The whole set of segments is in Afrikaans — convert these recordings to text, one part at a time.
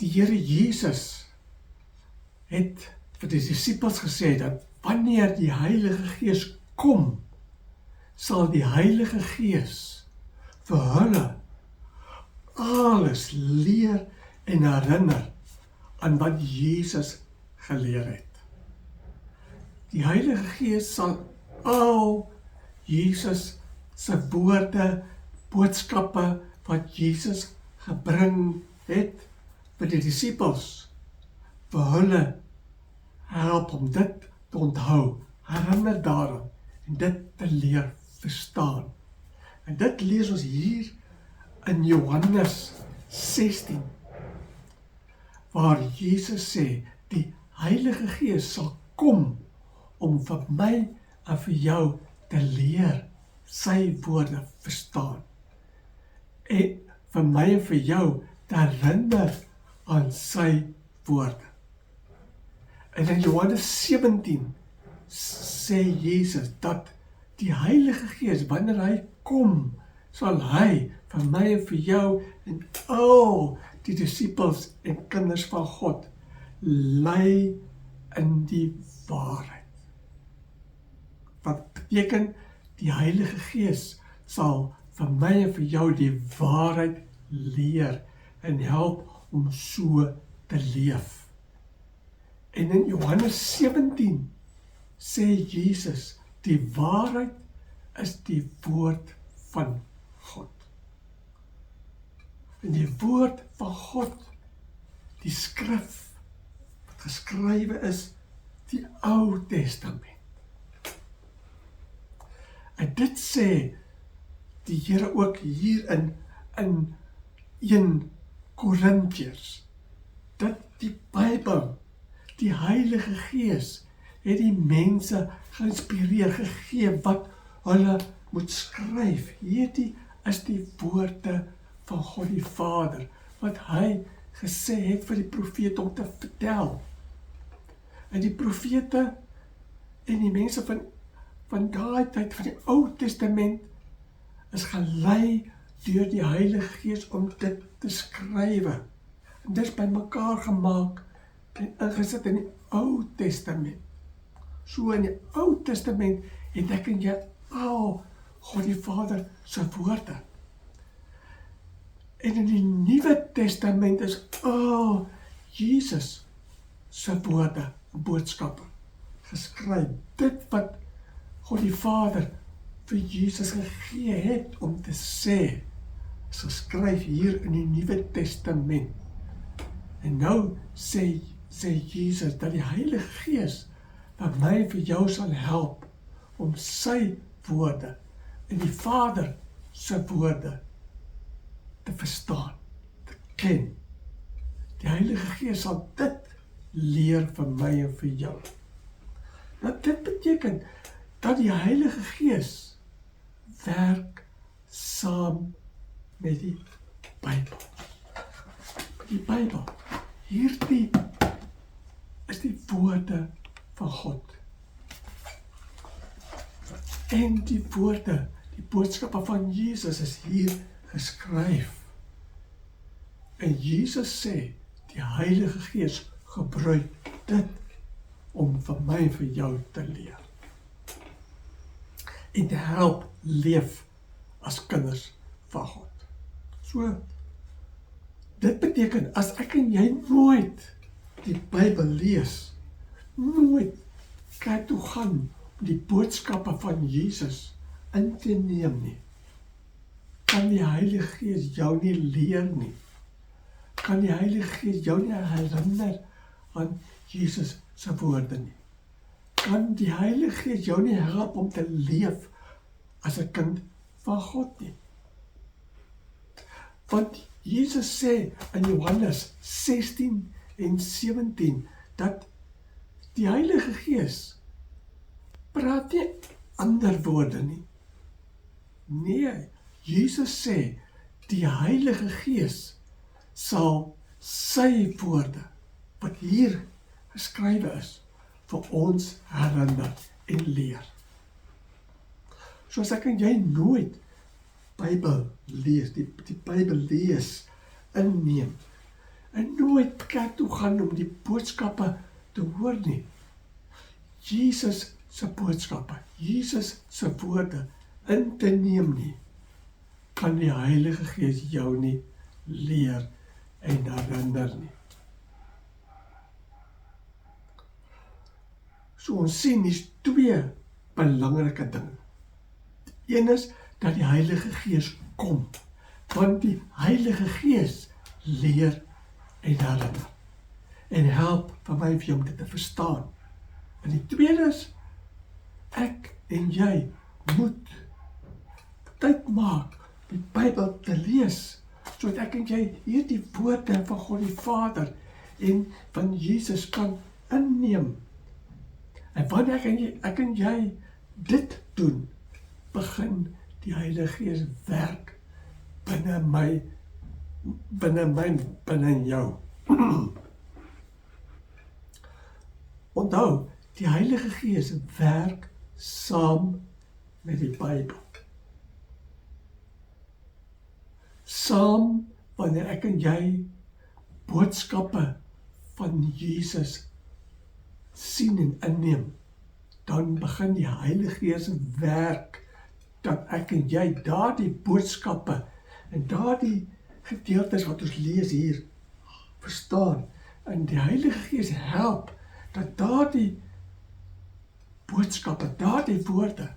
Die Here Jesus het vir die disippels gesê dat wanneer die Heilige Gees kom, sal die Heilige Gees vir hulle alles leer en herinner aan wat Jesus geleer het. Die Heilige Gees sal al Jesus se woorde, boodskappe wat Jesus gebring het vir die disippels, vir hulle help om dit te onthou, herinner daaraan en dit te leer verstaan. En dit lees ons hier in Johannes 16, waar Jesus sê, die Heilige Gees sal kom om vir my en vir jou te leer sy woorde verstaan. En vir my en vir jou te herinner aan sy woorde. En in Johannes 17 sê Jesus dat die Heilige Gees, wanneer hy kom, sal hy vir my en vir jou en al die disippels en kinders van God lei in die waarheid. Wat beteken die Heilige Gees sal vir my en vir jou die waarheid leer en help om so te leef. En in Johannes 17 sê Jesus, die waarheid is die woord van God. En die woord van God, die skrif wat geskrywe is, die Ou Testament. En dit sê die Here ook hier in 1 Korintiërs, dat die Bybel, die Heilige Gees, het die mense geïnspireer, gegee wat hulle moet skryf. Hierdie is die woorde van God die Vader, wat hy gesê het vir die profete om te vertel. En die profete en die mense van daai tyd, van die Ou Testament, is gelei deur die Heilige Gees om dit te skrywe. En dit is bymekaar gemaak en ingesit in die Ou Testament. So in die Ou Testament het ek en jy al God die Vader se woorde. En in die Nuwe Testament is al Jesus se woorde, boodskappe geskryf. Dit wat God die Vader vir Jesus gegee het om te sê, is geskryf hier in die Nuwe Testament. En nou sê Jesus dat die Heilige Gees wat my vir jou sal help om sy woorde en die Vader se woorde te verstaan, te ken. Die Heilige Gees sal dit leer vir my en vir jou. Nou dit beteken dat die Heilige Gees werk saam met die Bybel. Die Bybel, hierdie is die woorde van God. En die woorde, die boodskappe van Jesus is hier geskryf. En Jesus sê, die Heilige Gees gebruik dit om vir my en vir jou te leer. En te help leef as kinders van God. So, dit beteken, as ek en jy nooit die Bybel lees, nooit kerk toe gaan om die boodskappe van Jesus in te neem nie, kan die Heilige Gees jou nie leer nie. Kan die Heilige Gees jou nie herinner aan Jesus se woorde nie. Kan die Heilige Gees jou nie help om te leef as 'n kind van God nie. Want Jesus sê in Johannes 16 en 17 dat die Heilige Gees praat nie ander woorde nie. Nee, Jesus sê die Heilige Gees sal sy woorde wat hier geskrywe is vir ons herinner en leer. Soos ek en jy nooit Bybel lees, die Bybel lees, inneem, en nooit kerk toe gaan om die boodskappe te hoor nie. Jesus se boodskappe, Jesus se woorde in te neem nie, kan die Heilige Gees jou nie leer en herinner nie. So ons sien hier's twee belangrike dinge. Een is dat die Heilige Gees kom, want die Heilige Gees leer en herinner en help vir my en vir jou om dit te verstaan. En die tweede is, ek en jy moet tyd maak om die Bybel te lees, sodat ek en jy hierdie woorde van God die Vader en van Jesus kan inneem. En wanneer ek en jy dit doen, begin die Heilige Gees werk binne my, binne jou. Onthou, die Heilige Gees werk saam met die Bybel. Saam wanneer ek en jy boodskappe van Jesus sien en inneem, dan begin die Heilige Gees werk, dat ek en jy daardie boodskappe en daardie gedeeltes wat ons lees hier, verstaan. En die Heilige Gees help, dat daardie boodskappe, daardie woorde,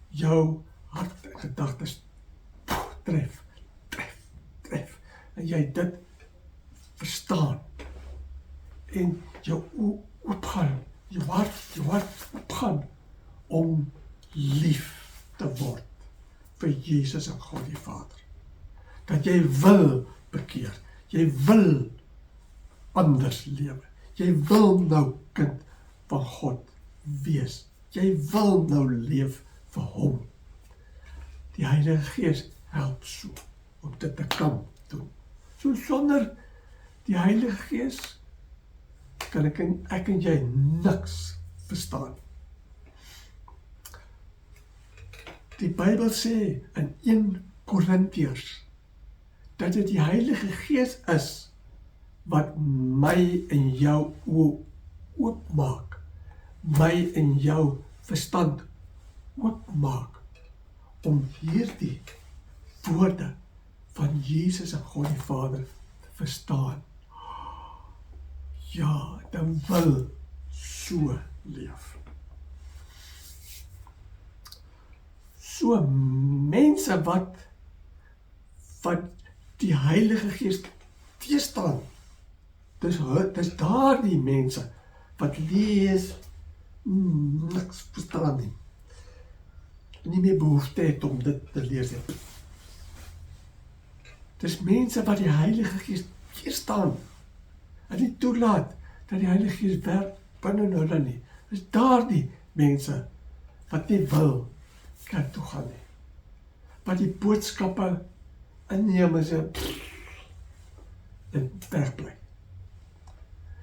jou hart en gedagtes tref, en jy dit verstaan, en jou oopgaan, jou hart oopgaan, om lief te word vir Jesus en God die Vader. Dat jy wil bekeer, jy wil anders lewe, jy wil nou kind van God wees, jy wil nou leef vir hom. Die Heilige Gees help so, om dit te kan doen. So sonder die Heilige Gees, kan ek en jy niks verstaan. Die Bybel sê in 1 Korintiërs, dat dit die Heilige Gees is, wat my en jou oopmaak, my en jou verstand oopmaak, om hierdie woorde van Jesus en God die Vader te verstaan. Ja, dan wil so leef. So mense wat die Heilige Gees teestaan, dis daardie mense wat lees, niks verstaan nie meer behoefte het om dit te lees het. Dis mense wat die Heilige Gees teestaan, en nie toelaat dat die Heilige Gees werk binne hulle nie. Dis daardie mense wat nie wil kerk toe gaan nie. Wat die boodskappe inneem en sê en wegbly.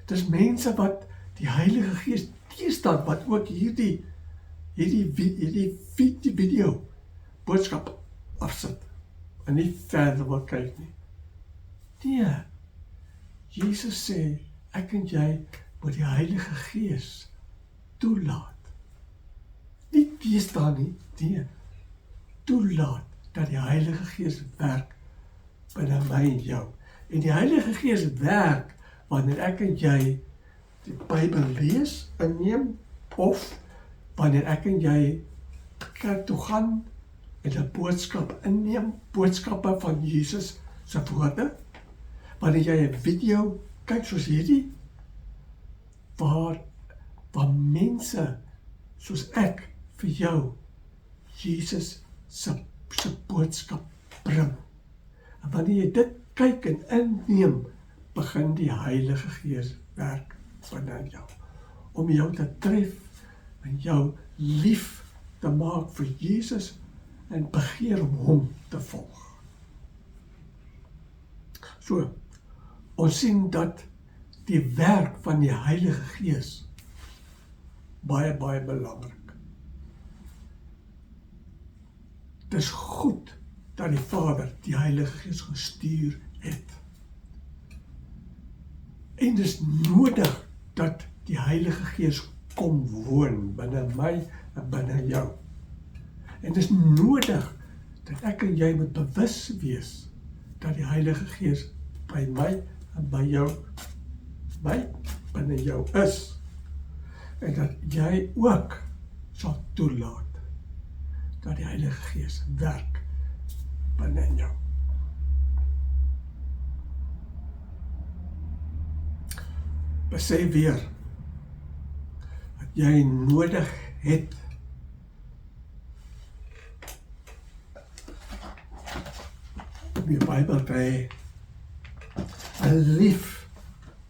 Dis mense wat die Heilige Gees teestaan, wat ook hierdie video boodskap afsit en nie verder wil kyk nie. Nee. Jesus sê, ek en jy moet die Heilige Gees toelaat. Nie teestaan nie, nee. Toelaat dat die Heilige Gees werk binne my en jou. En die Heilige Gees werk wanneer ek en jy die Bybel lees, inneem, of wanneer ek en jy kerk toe gaan en 'n boodskap inneem, boodskappe van Jesus se woorde. Wanneer jy 'n video kyk soos hierdie, waar mense soos ek vir jou Jesus se boodskap bring. En wanneer jy dit kyk en inneem, begin die Heilige Gees werk binne jou, om jou te tref en jou lief te maak vir Jesus en begeer om hom te volg. So, ons sien dat die werk van die Heilige Gees baie, baie belangrik. Het is goed dat die Vader die Heilige Gees gestuur het. En dis nodig dat die Heilige Gees kom woon binne my en binne jou. En dis nodig dat ek en jy moet bewus wees dat die Heilige Gees by my en by jou, binne jou is. En dat jy ook sal toelaat dat die Heilige Gees werk binne in jou. Besef weer dat jy nodig het om jou Bybel te hê, en lief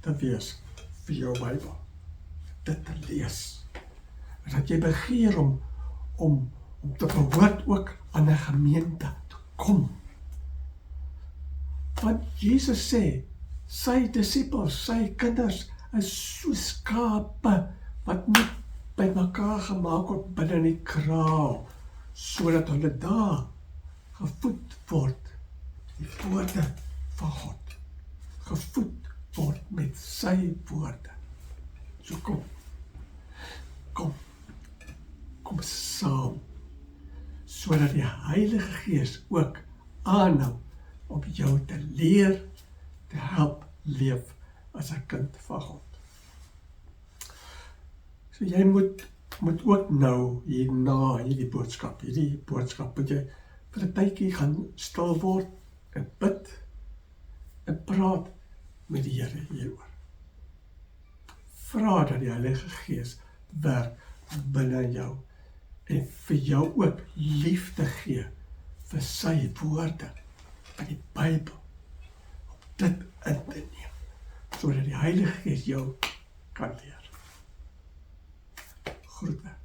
te wees vir jou Bybel, dit te lees, en dat jy begeer om te behoort ook aan 'n gemeente te kom. Want Jesus sê, sy disippels, sy kinders, is so skape wat nie by mekaar gemaak word binne in die kraal, sodat hulle daar gevoed word, die woorde van God, gevoed word met sy woorde. So kom saam, sodat die Heilige Gees ook aanhou om jou te leer, te help leef as 'n kind van God. So jy moet ook nou hierna hierdie boodskap moet jy vir 'n tydjie gaan stil word en bid en praat met die Here hieroor. Vra dat die Heilige Gees werk binne jou en vir jou ook liefde gee vir sy woorde, vir die Bybel, om dit in te neem, sodat die Heilige Gees jou kan leer. Groete.